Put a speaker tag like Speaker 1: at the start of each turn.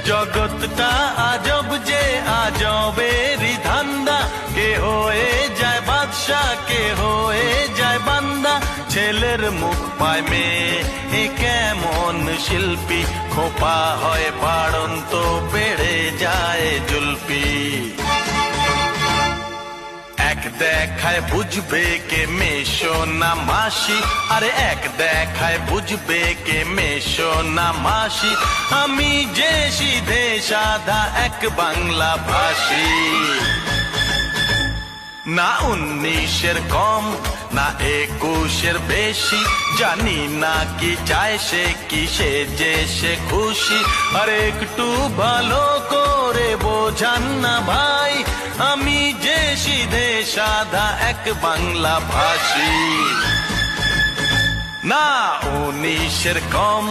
Speaker 1: জগৎটা আজব যে আজবেরই ধান্দা, কে হয়ে যায় বাদশা কে হয়ে যায় বান্দা। ছেলের মুখ পায় মেয়ে এ কেমন শিল্পী, খোপা হয় বাড়ন্ত বেড়ে যায় জুলপি। এক দেখায় বুঝবে কে মেশো না মাসি, আরে এক দেখায় বুঝবে কে মেশো না মাসি। আমি যে সিধে সাদা এক বাংলা ভাষী, না 19-এর কম না 21-এর বেশি। জানি না কি চায় সে, কিসে যে সে খুশি। আর একটু ভালো করে বোঝান না ভাই, আমি যে সিধে সাদা এক বাংলা ভাষী। না 19-এর কম